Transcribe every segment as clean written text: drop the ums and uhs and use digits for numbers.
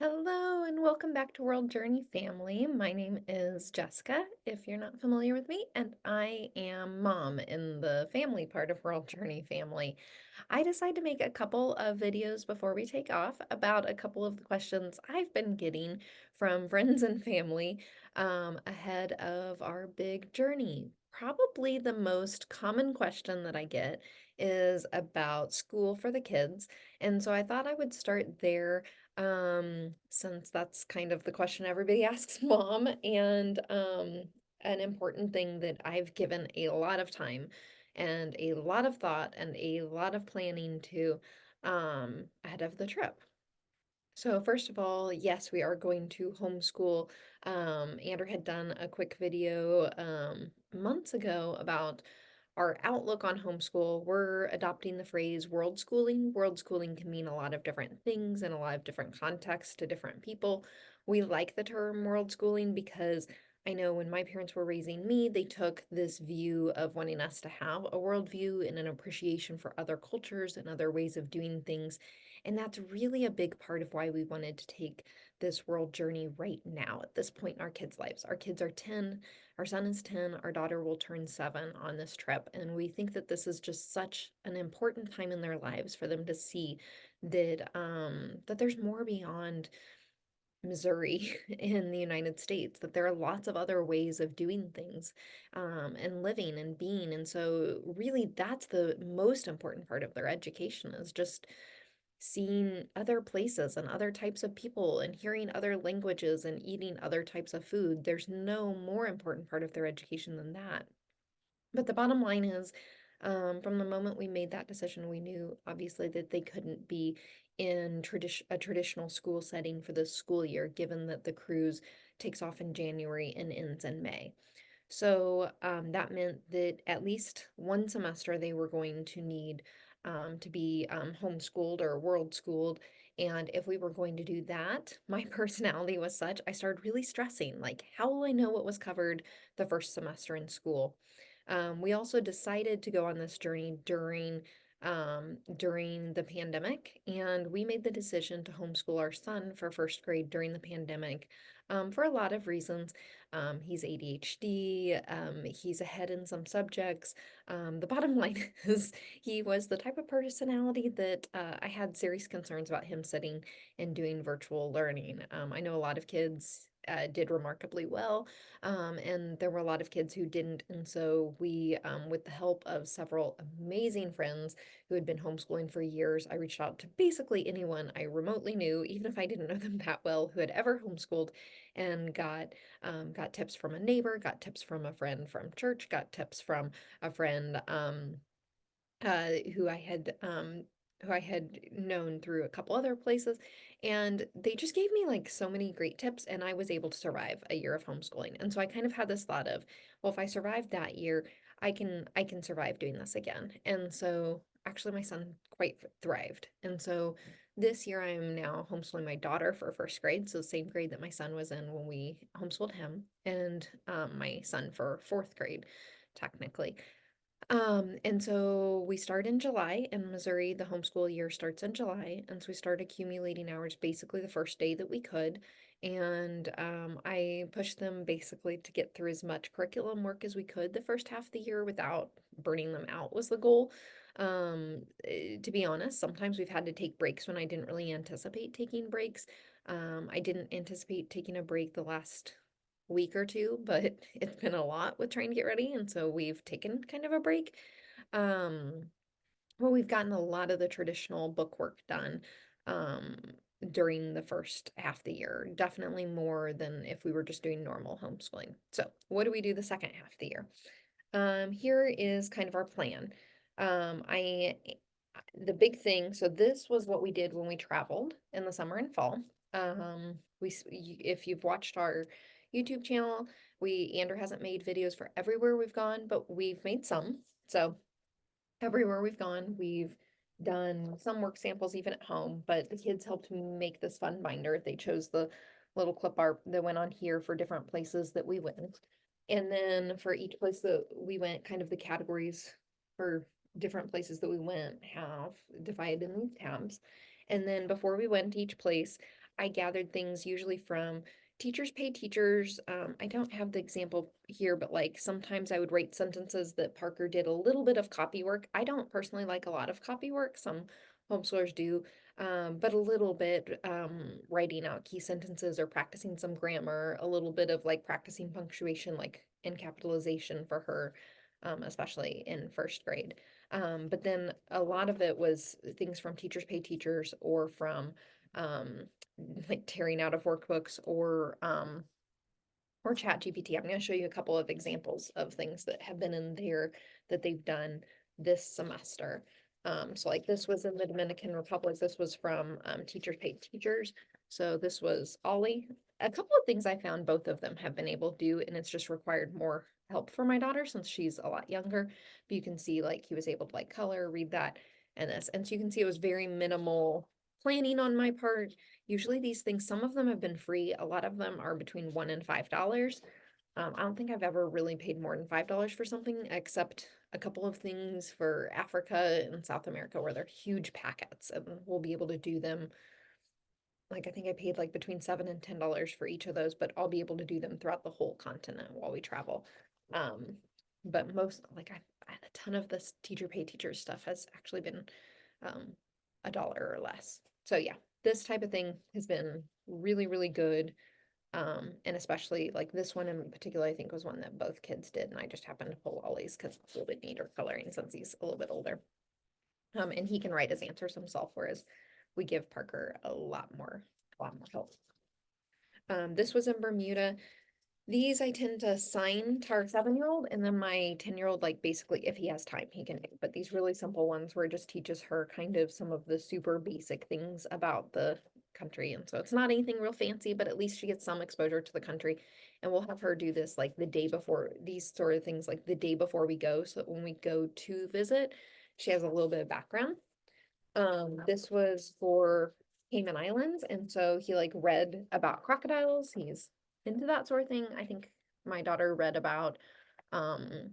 Hello and welcome back to World Journey Family. My name is Jessica, if you're not familiar with me, and I am mom in the family part of World Journey Family. I decided to make a couple of videos before we take off about a couple of the questions I've been getting from friends and family ahead of our big journey. Probably the most common question that I get is about school for the kids, and so I thought I would start there since that's kind of the question everybody asks mom, and an important thing that I've given a lot of time and a lot of thought and a lot of planning to ahead of the trip. So first of all, yes, we are going to homeschool. Andrew had done a quick video months ago about our outlook on homeschool. We're adopting the phrase world schooling. World schooling can mean a lot of different things in a lot of different contexts to different people. We like the term world schooling because I know when my parents were raising me, they took this view of wanting us to have a worldview and an appreciation for other cultures and other ways of doing things. And that's really a big part of why we wanted to take this world journey right now at this point in our kids' lives. Our kids are 10, our son is 10, our daughter will turn 7 on this trip, and we think that this is just such an important time in their lives for them to see that there's more beyond Missouri in the United States, that there are lots of other ways of doing things and living and being. And so really that's the most important part of their education is just seeing other places and other types of people and hearing other languages and eating other types of food. There's no more important part of their education than that. But the bottom line is, from the moment we made that decision, we knew obviously that they couldn't be in a traditional school setting for this school year, given that the cruise takes off in January and ends in May. So that meant that at least one semester they were going to need to be homeschooled or world schooled. And if we were going to do that, my personality was such, I started really stressing, like, how will I know what was covered the first semester in school? We also decided to go on this journey during the pandemic, and we made the decision to homeschool our son for first grade during the pandemic for a lot of reasons. He's ADHD, he's ahead in some subjects. The bottom line is he was the type of personality that I had serious concerns about him sitting and doing virtual learning. I know a lot of kids did remarkably well, and there were a lot of kids who didn't. And so we, with the help of several amazing friends who had been homeschooling for years, I reached out to basically anyone I remotely knew, even if I didn't know them that well, who had ever homeschooled, and got tips from a neighbor, got tips from a friend from church, got tips from a friend uh, who I had um, who I had known through a couple other places, and they just gave me like so many great tips, and I was able to survive a year of homeschooling. And so I kind of had this thought of, well, if I survived that year, I can survive doing this again. And so actually my son quite thrived. And so this year I am now homeschooling my daughter for first grade, so the same grade that my son was in when we homeschooled him, and my son for fourth grade, technically. And so we start in July in Missouri. The homeschool year starts in July. And so we start accumulating hours basically the first day that we could. And I pushed them basically to get through as much curriculum work as we could the first half of the year without burning them out was the goal. To be honest, sometimes we've had to take breaks when I didn't really anticipate taking breaks. I didn't anticipate taking a break the last week or two, but it's been a lot with trying to get ready, and so we've taken kind of a break. Um, well, we've gotten a lot of the traditional book work done um, during the first half of the year, definitely more than if we were just doing normal homeschooling. So, what do we do the second half of the year? Here is kind of our plan. I the big thing, so this was what we did when we traveled in the summer and fall. If you've watched our YouTube channel, Andrew hasn't made videos for everywhere we've gone, but we've made some. So everywhere we've gone, we've done some work samples even at home, but the kids helped me make this fun binder. They chose the little clip art that went on here for different places that we went. And then for each place that we went, kind of the categories for different places that we went have divided in these tabs. And then before we went to each place, I gathered things usually from teachers pay teachers. I don't have the example here, but like sometimes I would write sentences that Parker did a little bit of copy work. I don't personally like a lot of copy work. Some homeschoolers do, but a little bit writing out key sentences or practicing some grammar, a little bit of like practicing punctuation, like in capitalization for her, especially in first grade. But then a lot of it was things from teachers pay teachers or from um, like tearing out of workbooks or Chat GPT. I'm going to show you a couple of examples of things that have been in there that they've done this semester. So like this was in the Dominican Republic. This was from Teachers Pay Teachers. So this was Ollie. A couple of things I found both of them have been able to do, and it's just required more help for my daughter since she's a lot younger. But you can see like he was able to like color, read that, and this. And so you can see it was very minimal planning on my part. Usually these things, some of them have been free. A lot of them are between $1 and $5. I don't think I've ever really paid more than $5 for something, except a couple of things for Africa and South America where they're huge packets, and we'll be able to do them. Like I think I paid like between $7 and $10 for each of those, but I'll be able to do them throughout the whole continent while we travel. Um, but most like a ton of this teacher pay teacher stuff has actually been um, $1 or less. So yeah, this type of thing has been really, really good. And especially like this one in particular, I think was one that both kids did, and I just happened to pull Ollie's because it's a little bit neater coloring since he's a little bit older. And he can write his answers himself, whereas we give Parker a lot more help. This was in Bermuda. These I tend to assign to our 7-year-old, and then my 10-year-old, like basically, if he has time, he can do. But these really simple ones where it just teaches her kind of some of the super basic things about the country. And so it's not anything real fancy, but at least she gets some exposure to the country. And we'll have her do this like the day before, these sort of things like the day before we go, so that when we go to visit, she has a little bit of background. This was for Cayman Islands, and so he like read about crocodiles. He's into that sort of thing. I think my daughter read about um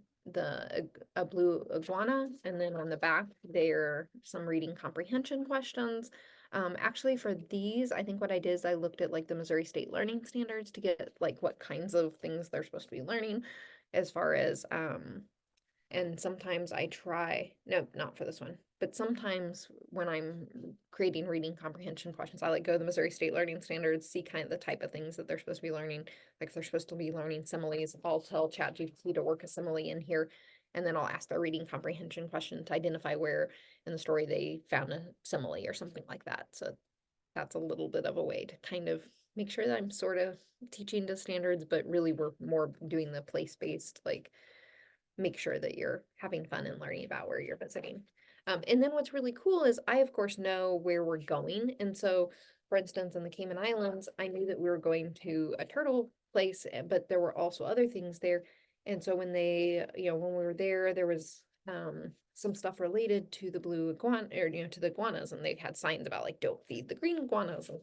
a blue iguana, and then on the back there are some reading comprehension questions. Actually for these, I think what I did is I looked at like the Missouri State Learning Standards to get like what kinds of things they're supposed to be learning as far as and sometimes I try, no, not for this one, but sometimes when I'm creating reading comprehension questions, I like go to the Missouri State Learning Standards, see kind of the type of things that they're supposed to be learning. Like if they're supposed to be learning similes, I'll tell ChatGPT to work a simile in here. And then I'll ask their reading comprehension question to identify where in the story they found a simile or something like that. So that's a little bit of a way to kind of make sure that I'm sort of teaching to standards, but really we're more doing the place-based, like make sure that you're having fun and learning about where you're visiting. And then what's really cool is I, of course, know where we're going. And so, for instance, in the Cayman Islands, I knew that we were going to a turtle place, but there were also other things there. And so when they, when we were there, there was some stuff related to the blue iguana, or, to the iguanas, and they had signs about like, don't feed the green iguanas. And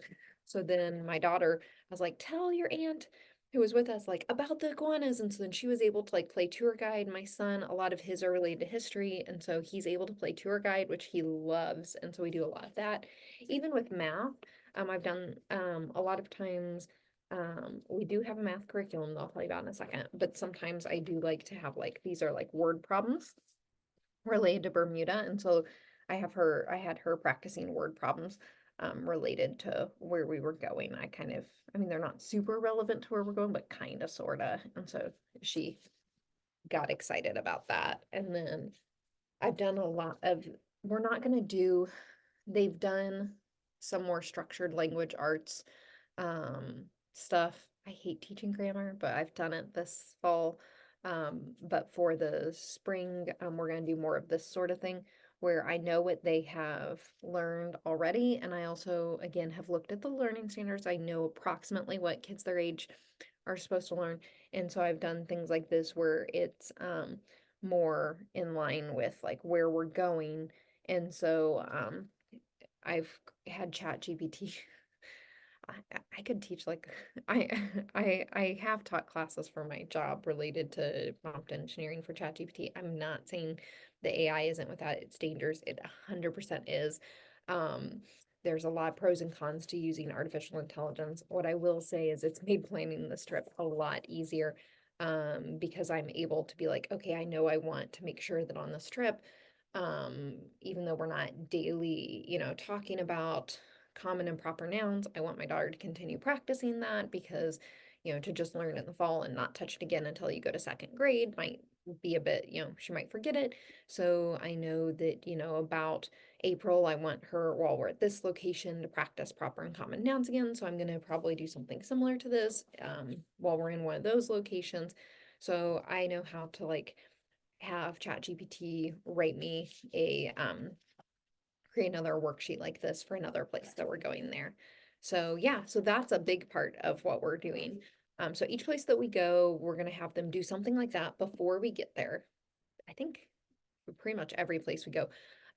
so then my daughter, I was like, tell your aunt who was with us like about the iguanas, and so then she was able to like play tour guide. My son, a lot of his are related to history, and so he's able to play tour guide, which he loves, and so we do a lot of that. Even with math, I've done a lot of times. We do have a math curriculum that I'll tell you about in a second, but sometimes I do like to have like these are like word problems related to Bermuda, and so I had her practicing word problems related to where we were going. I mean, they're not super relevant to where we're going, but kind of, sort of. And so she got excited about that. And then I've done a lot of, we're not going to do, they've done some more structured language arts stuff. I hate teaching grammar, but I've done it this fall. But for the spring, we're going to do more of this sort of thing where I know what they have learned already. And I also, again, have looked at the learning standards. I know approximately what kids their age are supposed to learn. And so I've done things like this where it's more in line with like where we're going. And so I've had Chat GPT. I could teach like I I have taught classes for my job related to prompt engineering for ChatGPT. I'm not saying the AI isn't without its dangers. It 100% is. Um, there's a lot of pros and cons to using artificial intelligence. What I will say is it's made planning this trip a lot easier, because I'm able to be like, okay, I know I want to make sure that on this trip, even though we're not daily, talking about common and proper nouns, I want my daughter to continue practicing that because, to just learn in the fall and not touch it again until you go to second grade might be a bit, she might forget it. So I know that, about April, I want her while we're at this location to practice proper and common nouns again. So I'm going to probably do something similar to this, while we're in one of those locations. So I know how to like have ChatGPT write me create another worksheet like this for another place that we're going there. So yeah, so that's a big part of what we're doing. So each place that we go, we're gonna have them do something like that before we get there. I think pretty much every place we go.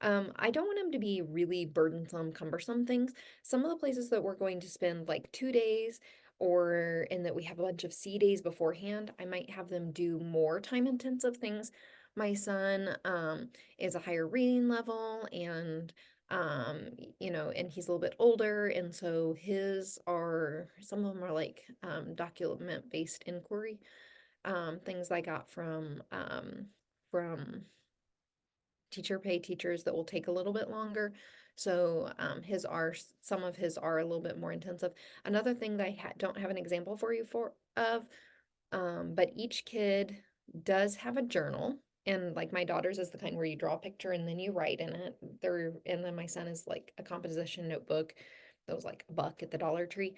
I don't want them to be really burdensome, cumbersome things. Some of the places that we're going to spend like 2 days, or in that we have a bunch of sea days beforehand, I might have them do more time intensive things. My son is a higher reading level, and and he's a little bit older, and so his are some of them are like document based inquiry, things I got from teacher pay teachers that will take a little bit longer. So some of his are a little bit more intensive. Another thing that I don't have an example for you for of, but each kid does have a journal. And like my daughter's is the kind where you draw a picture and then you write in it. And then my son is like a composition notebook that was like $1 at the Dollar Tree,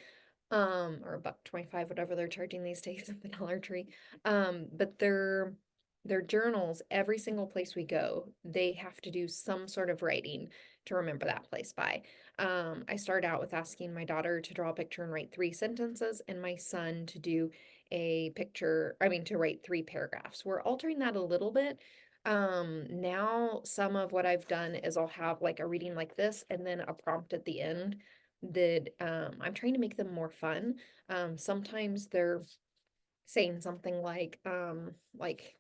or $1.25, whatever they're charging these days at the Dollar Tree. But their journals, every single place we go, they have to do some sort of writing to remember that place by. I start out with asking my daughter to draw a picture and write 3 sentences, and my son to do to write 3 paragraphs. We're altering that a little bit. Now some of what I've done is I'll have like a reading like this and then a prompt at the end that I'm trying to make them more fun. Sometimes they're saying something like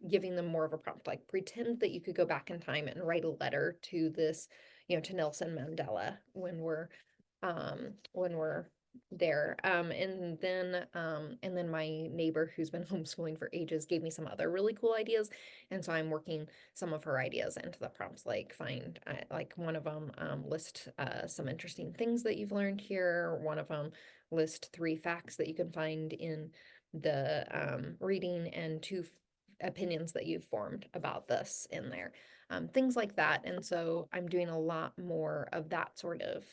giving them more of a prompt, like pretend that you could go back in time and write a letter to this, to Nelson Mandela when we're there. And then my neighbor who's been homeschooling for ages gave me some other really cool ideas, and so I'm working some of her ideas into the prompts, like like one of them, list some interesting things that you've learned here. One of them, list 3 facts that you can find in the reading, and 2 opinions that you've formed about this in there, things like that. And so I'm doing a lot more of that sort of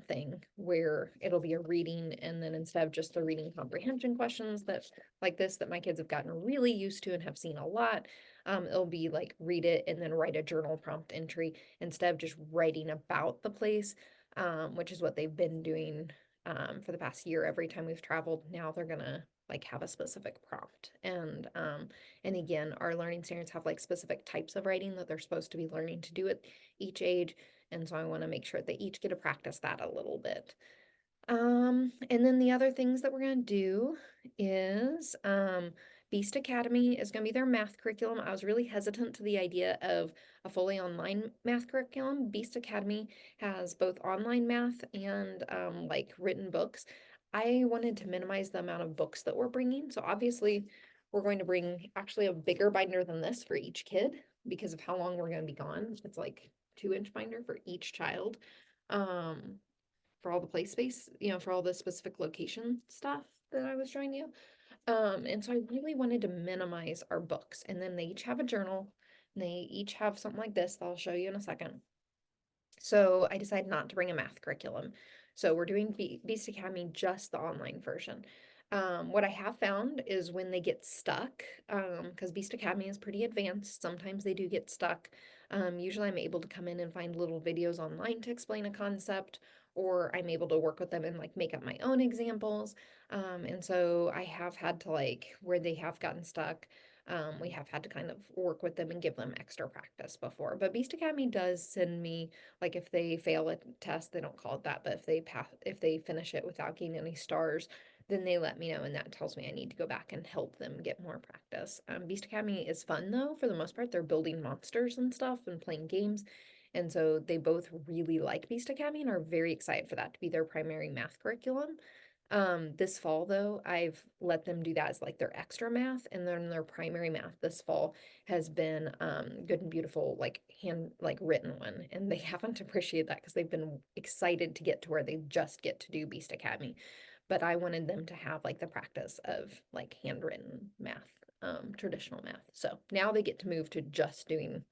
thing where it'll be a reading, and then instead of just the reading comprehension questions that like this that my kids have gotten really used to and have seen a lot, it'll be like read it and then write a journal prompt entry instead of just writing about the place, which is what they've been doing for the past year. Every time we've traveled, now they're gonna like have a specific prompt. And again, our learning standards have like specific types of writing that they're supposed to be learning to do at each age. And so I want to make sure they each get to practice that a little bit. And then the other things that we're going to do is Beast Academy is going to be their math curriculum. I was really hesitant to the idea of a fully online math curriculum. Beast Academy has both online math and like written books. I wanted to minimize the amount of books that we're bringing. So obviously, we're going to bring actually a bigger binder than this for each kid because of how long we're going to be gone. It's like 2-inch binder for each child. Um, for all the play space, for all the specific location stuff that I was showing you. And so I really wanted to minimize our books. And then they each have a journal, and they each have something like this that I'll show you in a second. So I decided not to bring a math curriculum. So we're doing Beast Academy, just the online version. What I have found is when they get stuck, because Beast Academy is pretty advanced, sometimes they do get stuck. Usually I'm able to come in and find little videos online to explain a concept, or I'm able to work with them and like make up my own examples. And so I have had to like, where they have gotten stuck, we have had to kind of work with them and give them extra practice before. But Beast Academy does send me, like if they fail a test, they don't call it that, but if they finish it without getting any stars, then they let me know, and that tells me I need to go back and help them get more practice. Beast Academy is fun though, for the most part. They're building monsters and stuff and playing games. And so they both really like Beast Academy and are very excited for that to be their primary math curriculum. This fall though, I've let them do that as like their extra math, and then their primary math this fall has been Good and Beautiful, like hand like written one. And they haven't appreciated that because they've been excited to get to where they just get to do Beast Academy. But I wanted them to have like the practice of like handwritten math, traditional math. So now they get to move to just doing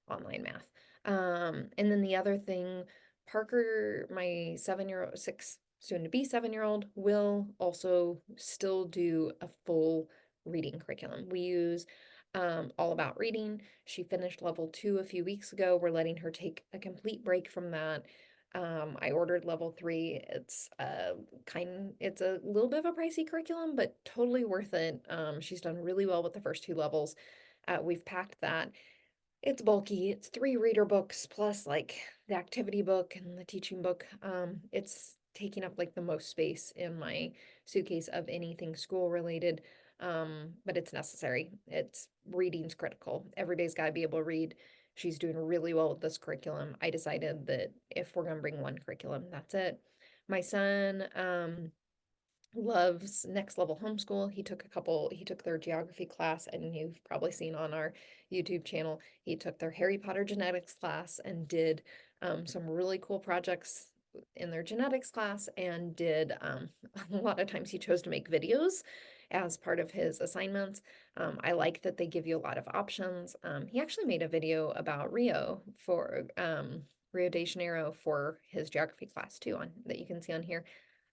online math. And then the other thing, Parker, my 7 year old, six, soon to be 7 year old, will also still do a full reading curriculum. We use All About Reading. She finished level 2 a few weeks ago. We're letting her take a complete break from that. I ordered level 3. It's a little bit of a pricey curriculum, but totally worth it. She's done really well with the first 2 levels. We've packed that. It's bulky. It's 3 reader books plus like the activity book and the teaching book. It's taking up like the most space in my suitcase of anything school related. But it's necessary. It's Reading's critical. Every day's got to be able to read. She's doing really well with this curriculum. I decided that if we're gonna bring one curriculum, that's it. My son, loves Next Level Homeschool. He took their geography class, and you've probably seen on our YouTube channel, he took their Harry Potter genetics class and did some really cool projects in their genetics class, and did a lot of times he chose to make videos as part of his assignments. I like that they give you a lot of options. He actually made a video about Rio de Janeiro for his geography class too, on that you can see on here.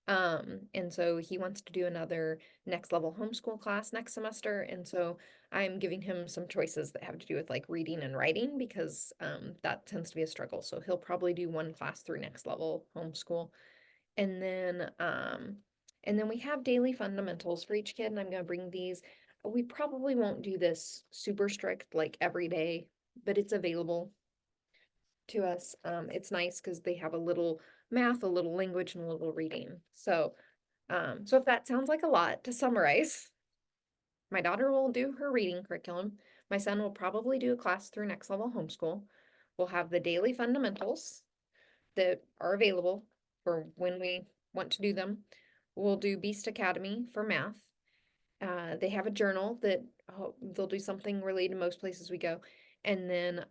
And so he wants to do another Next Level Homeschool class next semester. And so I'm giving him some choices that have to do with like reading and writing, because that tends to be a struggle. So he'll probably do one class through Next Level Homeschool. And then we have daily fundamentals for each kid, and I'm going to bring these. We probably won't do this super strict like every day, but it's available to us. It's nice because they have a little math, a little language, and a little reading. So if that sounds like a lot to summarize, my daughter will do her reading curriculum. My son will probably do a class through Next Level Homeschool. We'll have the daily fundamentals that are available for when we want to do them. We'll do Beast Academy for math. They have a journal that they'll do something related to most places we go. And then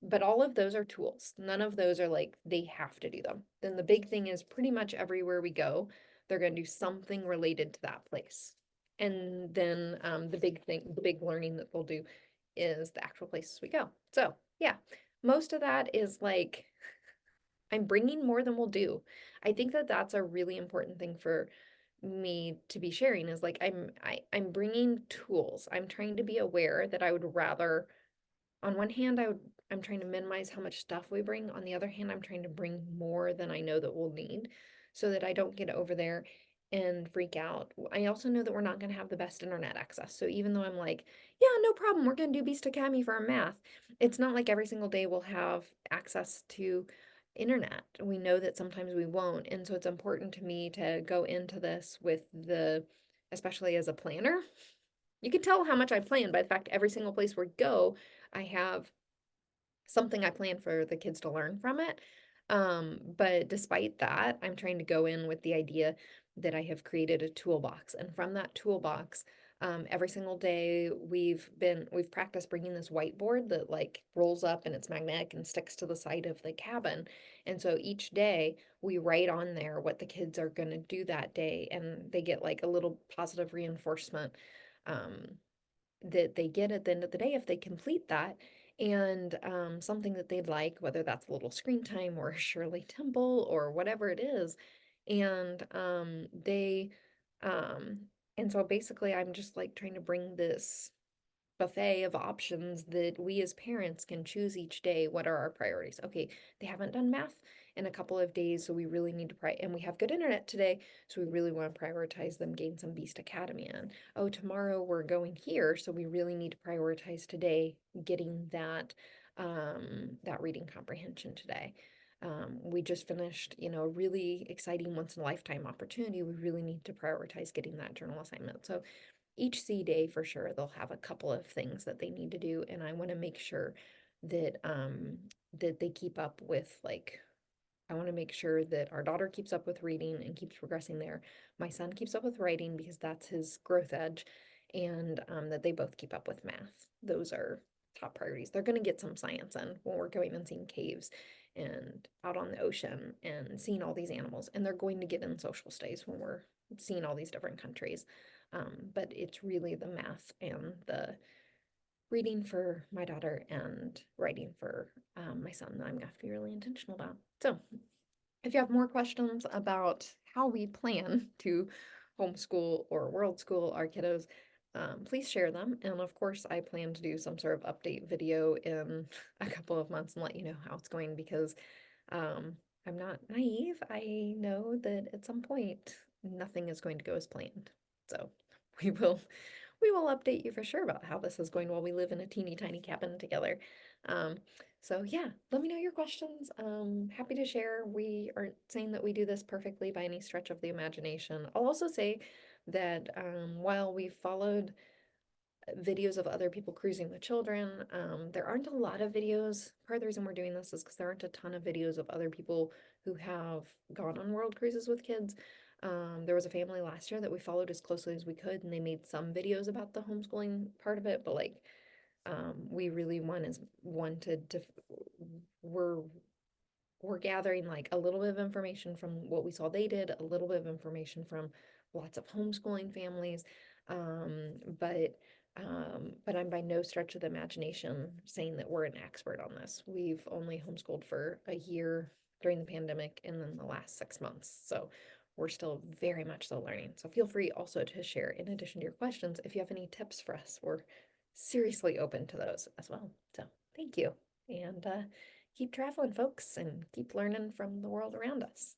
but all of those are tools. None of those are like they have to do them. Then the big thing is pretty much everywhere we go, they're going to do something related to that place. And then the big learning that they'll do is the actual places we go. So yeah, most of that is like I'm bringing more than we'll do. I think that that's a really important thing for me to be sharing, is like I'm bringing tools. I'm trying to be aware that I would rather, on one hand, I'm trying to minimize how much stuff we bring. On the other hand, I'm trying to bring more than I know that we'll need, so that I don't get over there and freak out. I also know that we're not going to have the best internet access. So even though I'm like, yeah, no problem, we're going to do Beast Academy for our math, it's not like every single day we'll have access to internet. We know that sometimes we won't. And so it's important to me to go into this with especially as a planner. You can tell how much I plan by the fact every single place we go, I have something I plan for the kids to learn from it. But despite that, I'm trying to go in with the idea that I have created a toolbox. And from that toolbox, every single day we've practiced bringing this whiteboard that like rolls up and it's magnetic and sticks to the side of the cabin. And so each day we write on there what the kids are going to do that day, and they get like a little positive reinforcement um, that they get at the end of the day if they complete that. And something that they'd like, whether that's a little screen time or a Shirley Temple or whatever it is. And they, um, and so basically, I'm just like trying to bring this buffet of options that we as parents can choose each day. What are our priorities? Okay, they haven't done math in a couple of days, so we really need to and we have good internet today, so we really want to prioritize them gain some Beast Academy in. Oh, tomorrow we're going here, so we really need to prioritize today getting that reading comprehension today. We just finished, a really exciting once in a lifetime opportunity. We really need to prioritize getting that journal assignment. So each C day for sure, they'll have a couple of things that they need to do, and I want to make sure that they keep up with, like, I want to make sure that our daughter keeps up with reading and keeps progressing there. My son keeps up with writing because that's his growth edge, and that they both keep up with math. Those are top priorities. They're going to get some science in when we're going and seeing caves and out on the ocean and seeing all these animals. And they're going to get in social studies when we're seeing all these different countries. But it's really the math and the reading for my daughter and writing for my son that I'm going to have to be really intentional about. So if you have more questions about how we plan to homeschool or world school our kiddos, please share them. And of course, I plan to do some sort of update video in a couple of months and let you know how it's going, because um, I'm not naive. I know that at some point nothing is going to go as planned. So we will we will update you for sure about how this is going while we live in a teeny tiny cabin together. Um, so yeah, let me know your questions. Happy to share. We aren't saying that we do this perfectly by any stretch of the imagination. I'll also say that while we followed videos of other people cruising with children, there aren't a lot of videos. Part of the reason we're doing this is because there aren't a ton of videos of other people who have gone on world cruises with kids. There was a family last year that we followed as closely as we could, and they made some videos about the homeschooling part of it, but like we really wanted to we're we're gathering like a little bit of information from what we saw they did, a little bit of information from lots of homeschooling families. Um, but but I'm by no stretch of the imagination saying that we're an expert on this. We've only homeschooled for a year during the pandemic and then the last 6 months. So we're still very much so learning. So feel free also to share, in addition to your questions, if you have any tips for us. We're seriously open to those as well. So thank you. And keep traveling, folks, and keep learning from the world around us.